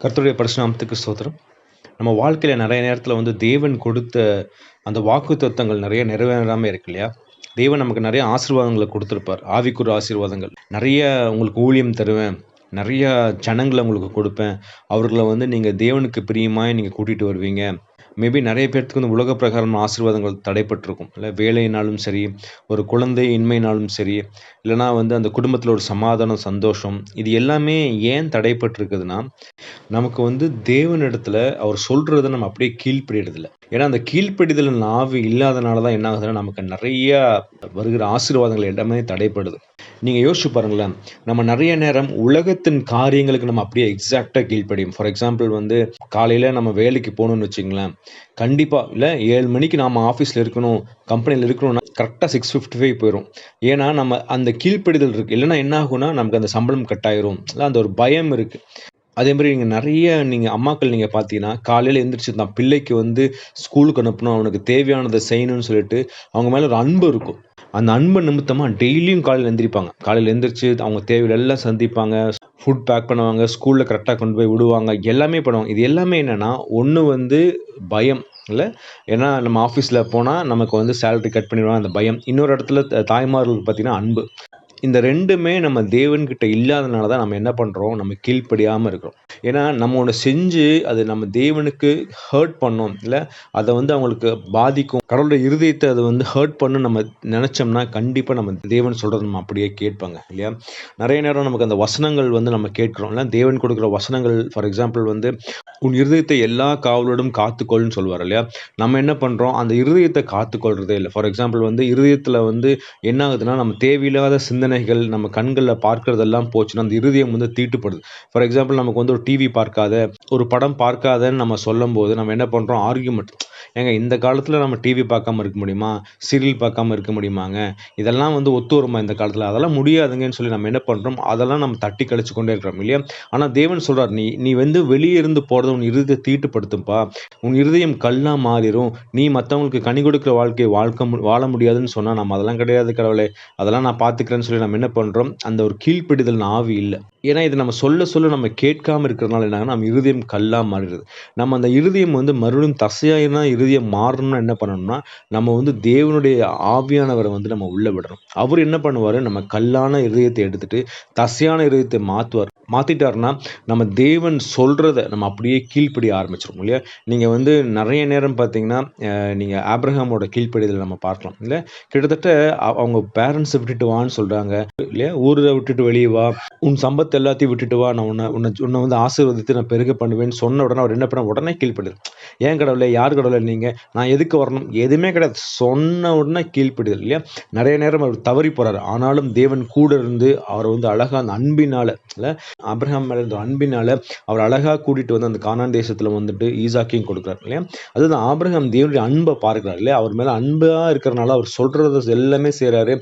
கர்த்தருடைய பரிசுநாமத்துக்கு ஸ்தோத்திரம். நம்ம வாழ்க்கையில நெறைய நேரத்தில வந்து தேவன் கொடுத்த அந்த வாக்குத்தத்தங்கள் நெறைய நிறைவேறாம இருக்கு இல்லையா? தேவன் நமக்கு நெறைய ஆசீர்வாதங்கள குடுத்திருப்பார். ஆவிக்குரிய ஆசீர்வாதங்கள். நெறைய உங்களுக்கு ஊழியம் தருவேன். நெறைய ஜனங்கள உங்களுக்கு குடுப்பேன். அவர்கள வந்து நீங்க தேவனுக்கு பிரியமாய் நீங்க கூட்டிட்டு வருவீங்க. மேபி நெறைய பேத்துக்கு வந்து உலக பிரகாரமான ஆசீர்வாதங்கள் தடைப்பட்டிருக்கும். இல்ல வேலையினாலும் சரி, ஒரு குழந்தை இன்மையினாலும் சரி, இல்லன்னா வந்து அந்த குடும்பத்தில ஒரு சமாதானம், சந்தோஷம் இது எல்லாமே ஏன் தடைப்பட்டிருக்குதுன்னா, நமக்கு வந்து தேவனிடத்துல அவர் சொல்றத நம்ம அப்படியே கீழ்ப்படியறதில்ல. ஏன்னா, அந்த கீழ்ப்படிதல் ஆவி இல்லாதனால தான் என்ன ஆகுதுன்னா, நமக்கு நெறையா வருகிற ஆசீர்வாதங்கள் எல்லாமே தடைப்படுது. நீங்க யோசிச்சு பாருங்களேன். நம்ம நெறைய நேரம் உலகத்தின் காரியங்களுக்கு நம்ம அப்படியே எக்ஸாக்ட்டா கீழ்ப்படியும். ஃபார் எக்ஸாம்பிள் வந்து காலையில நம்ம வேலைக்கு போணும்னு வச்சுக்கங்களேன். கண்டிப்பா இல்ல 7 மணிக்கு நாம ஆஃபீஸ்ல இருக்கணும், கம்பெனில இருக்கணும்னா கரெக்ட்டா 6:55 போயிரும். ஏன்னா, நம்ம அந்த கீழ்ப்படிதல் இருக்கு. இல்லன்னா என்ன ஆகும்னா, நமக்கு அந்த சம்பளம் கட் ஆயிரும். இல்ல அந்த ஒரு பயம் இருக்கு. அதே மாரி நீங்க அம்மாக்கள் நீங்க பார்த்தீங்கன்னா, காலையில எந்திரிச்சு தான் பிள்ளைக்கு வந்து ஸ்கூலுக்கு அனுப்பணும், அவனுக்கு தேவையானத செய்யணும்னு சொல்லிட்டு, அவங்க மேல ஒரு அன்பு இருக்கும். அந்த அன்பு நிமித்தமா டெய்லியும் காலையில எந்திரிப்பாங்க. காலையில எந்திரிச்சு அவங்க தேவைகள் எல்லாம் சந்திப்பாங்க. ஃபுட் பேக் பண்ணுவாங்க. ஸ்கூல்ல கரெக்ட்டா கொண்டு போய் விடுவாங்க. எல்லாமே பண்ணுவாங்க. இது எல்லாமே என்னன்னா, ஒண்ணு வந்து பயம் இல்ல. ஏன்னா நம்ம ஆஃபீஸ்ல போனா நமக்கு வந்து சேலரி கட் பண்ணிருவாங்க அந்த பயம். இன்னொரு இடத்துல தாய்மார்களுக்கு பார்த்தீங்கன்னா அன்பு. இந்த 2மே நம்ம தேவன்கிட்ட இல்லாதனால தான் நம்ம என்ன பண்றோம், நம்ம கீழ்ப்படியாம இருக்கிறோம். ஏன்னா, நம்ம ஒண்ணு செஞ்சு அது நம்ம தேவனுக்கு ஹர்ட் பண்ணோம். இல்ல அத வந்து அவங்களுக்கு பாதிக்கும். கடவுளுடைய இருதயத்த அது வந்து ஹர்ட் பண்ணும்னு நம்ம நெனச்சோம்னா, கண்டிப்பா நம்ம தேவன் சொல்றத நம்ம அப்படியே கேட்பாங்க. இல்லையா? நெறைய நேரம் நமக்கு அந்த வசனங்கள் வந்து நம்ம கேட்கிறோம். இல்ல தேவன் கொடுக்கிற வசனங்கள் ஃபார் எக்ஸாம்பிள் வந்து, "உன் இருதயத்தை எல்லா காவலோடும் காத்துக்கொள்ன்னு" சொல்வார் இல்லையா? நம்ம என்ன பண்றோம், அந்த இருதயத்த காத்துக்கொள்றதே இல்ல. ஃபார் எக்ஸாம்பிள் வந்து இருதயத்துல வந்து என்ன ஆகுதுன்னா, நம்ம தேவையில்லாத சிந்தனைகள், நம்ம கண்கள்ல பார்க்கிறதெல்லாம் போச்சுன்னா, அந்த இருதயம் வந்து தீட்டுப்படுது. ஃபார் எக்ஸாம்பிள் நமக்கு வந்து ஒரு டிவி பார்க்காத, ஒரு படம் பார்க்காதன்னு நம்ம சொல்லும்போது, நம்ம என்ன பண்றோம் ஆர்கியூமென்ட். ஏங்க இந்த காலத்துல நம்ம டிவி பார்க்காம இருக்க முடியுமா? சீரியல் பார்க்காம இருக்க முடியுமாங்க? இதெல்லாம் வந்து ஒத்து வருமா இந்த காலத்துல? அதெல்லாம் முடியாதுங்கன்னு சொல்லி நம்ம என்ன பண்றோம், அதெல்லாம் நம்ம தட்டி கழிச்சு கொண்டே இருக்கிறோம் இல்லையா? ஆனா தேவன் சொல்றார், "நீ நீ வந்து வெளிய இருந்து போறது உன் இருதயத்த தீட்டுப்படுத்தும்பா. உன் இருதயம் கல்லா மாறிரும். நீ மத்தவங்களுக்கு கனி கொடுக்கிற வாழ்க்கைய வாழ முடியாதுன்னு" சொன்னா, நம்ம அதெல்லாம் கிடையாது கடவுளே. அதெல்லாம் நான் பார்த்துக்கிறேன்னு சொல்லி நம்ம என்ன பண்றோம், அந்த ஒரு கீழ்ப்படிதல் ஆவி இல்ல. ஏன்னா, இத நம்ம சொல்ல சொல்ல நம்ம கேட்காம இருக்கிறதுனால என்ன ஆகும்னா, நம்ம இருதயம் கல்லா மாறிடுது. நம்ம அந்த இருதயம் வந்து மறுபடியும் தசையாயினா இருதயம் மாறணும்னா என்ன பண்ணணும்னா, நம்ம வந்து தேவனுடைய ஆவியானவர வந்து நம்ம உள்ள விடணும். அவரு என்ன பண்ணுவாரு, நம்ம கல்லான இருதயத்த எடுத்துட்டு, தசையான இருதயத்த மாத்துவார். மாத்திட்டாருன்னா, நம்ம தேவன் சொல்றத நம்ம அப்படியே கீழ்ப்படிய ஆரம்பிச்சுருவோம் இல்லையா? நீங்க வந்து நெறைய நேரம் பார்த்தீங்கன்னா, நீங்க ஆபிரகாமோட கீழ்ப்படிதல நம்ம பார்க்கலாம். இல்ல கிட்டத்தட்ட அவங்க பேரண்ட்ஸ விட்டுட்டு வான்னு சொல்றாங்க. இல்லையா? ஊர விட்டுட்டு வெளிய வா. உன் சம்பத் எல்லாத்தையும் விட்டுட்டு வா. நான் உன்ன உன்ன உன்ன வந்து ஆசீர்வதித்து நான் பெருக பண்ணுவேன்னு சொன்ன உடனே அவர் என்ன பண்ணாரு, உடனே கீழ்ப்படிதல். ஏன் கடவுளே? யார் கடவுளே நீங்க? நான் எதுக்கு வரணும்? எதுவுமே கிடையாது. சொன்ன உடனே கீழ்ப்படிதல் இல்லையா? நெறைய நேரம் அவர் தவறி போறாரு. ஆனாலும் தேவன் கூட இருந்து அவர வந்து அழகா அந்த அன்பினால இல்ல ஆபிரகாம் மேல இருந்த அன்பினால அவர் அழகா கூட்டிட்டு வந்து அந்த கானான் தேசத்துல வந்துட்டு ஈசாக்கையும் கொடுக்குறாரு இல்லையா? அதுதான் ஆபிரகாம் தேவனுடைய அன்ப பார்க்கிறார் இல்லையா? அவர் மேல அன்பா இருக்கிறனால அவர் சொல்றது எல்லாமே செய்றாரு.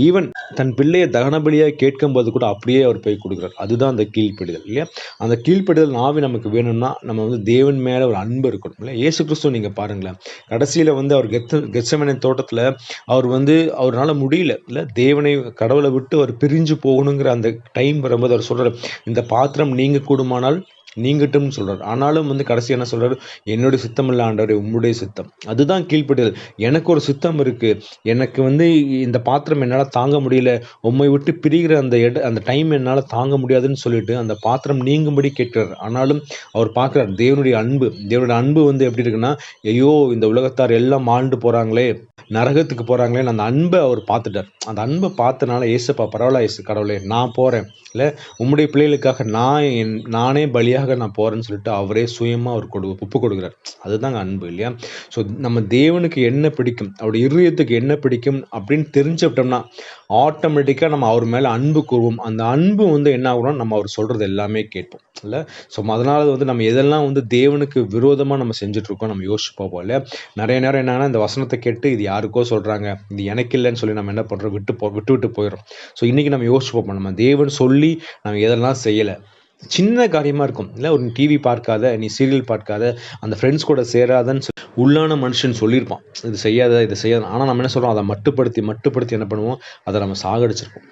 ஈவன் தன் பிள்ளைய தகன பலியா கேட்கும்போது கூட அப்படியே அவர் போய் கொடுக்குறார். அதுதான் அந்த கீழ்ப்படிதல் இல்லையா? அந்த கீழ்ப்படிதல் ஆவி நமக்கு வேணும்னா, நம்ம வந்து தேவன் மேல ஒரு அன்பு இருக்கணும் இல்ல? இயேசு கிறிஸ்துவ நீங்க பாருங்களேன். கடைசியில வந்து அவர் கெத்செமனே தோட்டத்துல அவர் வந்து அவரால முடியல இல்ல? தேவனை கடவுள விட்டு அவர் பிரிஞ்சு போகணுங்கிற அந்த டைம் வரும்போது அவர் சொல்றாரு, "இந்த பாத்திரம் நீங்க கூடுமானால் நீங்கட்டும்னு" சொல்றாரு. ஆனாலும் வந்து கடைசியா என்ன சொல்றாரு, "என்னுடைய சித்தம் இல்ல ஆண்டவரே, உம்முடைய சித்தம்." அதுதான் கீழ்ப்படிதல். எனக்கு ஒரு சித்தம் இருக்கு. எனக்கு வந்து இந்த பாத்திரம் என்னால தாங்க முடியல. உம்மை விட்டு பிரிகிற அந்த டைம் என்னால தாங்க முடியாதுன்னு சொல்லிட்டு, அந்த பாத்திரம் நீங்கும்படி கேட்கிறார். ஆனாலும் அவர் பார்க்கிறார் தேவனுடைய அன்பு. தேவனுடைய அன்பு வந்து எப்படி இருக்குன்னா, ஐயோ! இந்த உலகத்தார் எல்லாம் மாண்டு போறாங்களே, நரகத்துக்கு போறாங்களேன்னு அந்த அன்ப அவர் பார்த்துட்டார். அந்த அன்ப பார்த்தனால, "ஏசப்பா பரவால்ல கடவுளே நான் போறேன். இல்ல உம்முடைய பிள்ளைகளுக்காக நானே பலியாக நான் போறேன்னு" சொல்லிட்டு அவரே சுயமா அவர் ஒப்புக் கொடுக்கிறார். அதுதாங்க அன்பு இல்லையா? ஸோ நம்ம தேவனுக்கு என்ன பிடிக்கும், அவருடைய இருதயத்துக்கு என்ன பிடிக்கும் அப்படின்னு தெரிஞ்சுக்கிட்டோம்னா, ஆட்டோமேட்டிக்கா நம்ம அவர் மேல அன்பு கூறுவோம். அந்த அன்பு வந்து என்ன ஆகும்னா, நம்ம அவர் சொல்றது எல்லாமே கேட்போம். இல்ல? ஸோ அதனால வந்து நம்ம எதெல்லாம் வந்து தேவனுக்கு விரோதமா நம்ம செஞ்சுட்டு இருக்கோம் நம்ம யோசிச்சு பார்ப்போம் இல்லையா? நெறைய நேரம் என்னன்னா, இந்த வசனத்த கேட்டு இது யாருக்கோ சொல்றாங்க, இது எனக்கு இல்லன்னு சொல்லி நம்ம என்ன பண்றோம், விட்டு போயிர்றோம். ஸோ இன்னைக்கு நம்ம யோசிச்சு பார்ப்போம். நம்ம தேவன் சொல்லி நம்ம எதெல்லாம் செய்யல. சின்ன காரியமா இருக்கும். இல்ல ஒரு டிவி பார்க்காத, நீ சீரியல் பார்க்காத, அந்த ஃப்ரெண்ட்ஸ் கூட சேராதன்னு உள்ளான மனுஷன் சொல்லியிருப்பான், இது செய்யாத, இது செய்யாத. ஆனால் நம்ம என்ன சொல்கிறோம், அதை மட்டுப்படுத்தி என்ன பண்ணுவோம், அதை நம்ம சாகடிச்சிருப்போம்.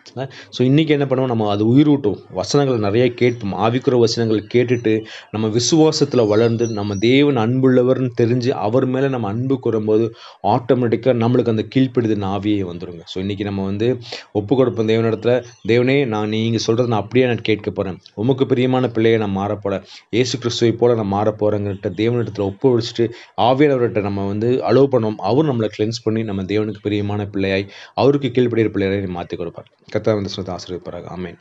ஸோ இன்றைக்கி என்ன பண்ணுவோம், நம்ம அது உயிரூட்டும் வசனங்களை நிறைய கேட்போம். ஆவிக்குற வசனங்கள் கேட்டுட்டு நம்ம விசுவாசத்தில் வளர்ந்து நம்ம தேவன் அன்புள்ளவர்னு தெரிஞ்சு அவர் மேலே நம்ம அன்பு கூறும்போது ஆட்டோமேட்டிக்காக நம்மளுக்கு அந்த கீழ்ப்பிடுதல் ஆவியே வந்துடுங்க. ஸோ இன்றைக்கி நம்ம ஒப்பு கொடுப்போம் தேவனிடத்துல. தேவனே, நீங்கள் சொல்கிறது நான் அப்படியே நான் கேட்க போகிறேன், உமக்கு பிரியமான பிள்ளையை நான் மாறப்போகிறேன், இயேசு கிறிஸ்துவை போல நான் மாறப்போகிறேங்கிட்ட தேவனிடத்தில் ஒப்பு வச்சுட்டு ஆவியானவர்கிட்ட நம்ம அலோவ் பண்ணோம். அவர் நம்மளை கிளென்ஸ் பண்ணி நம்ம தேவனுக்கு பிரியமான பிள்ளையாய், அவருக்கு கீழ்ப்படுகிற பிள்ளையாய் மாற்றி கொடுப்பார். கர்த்தர் சொல்லிட்டு ஆசீர்வதிப்பாராக. ஆமென்.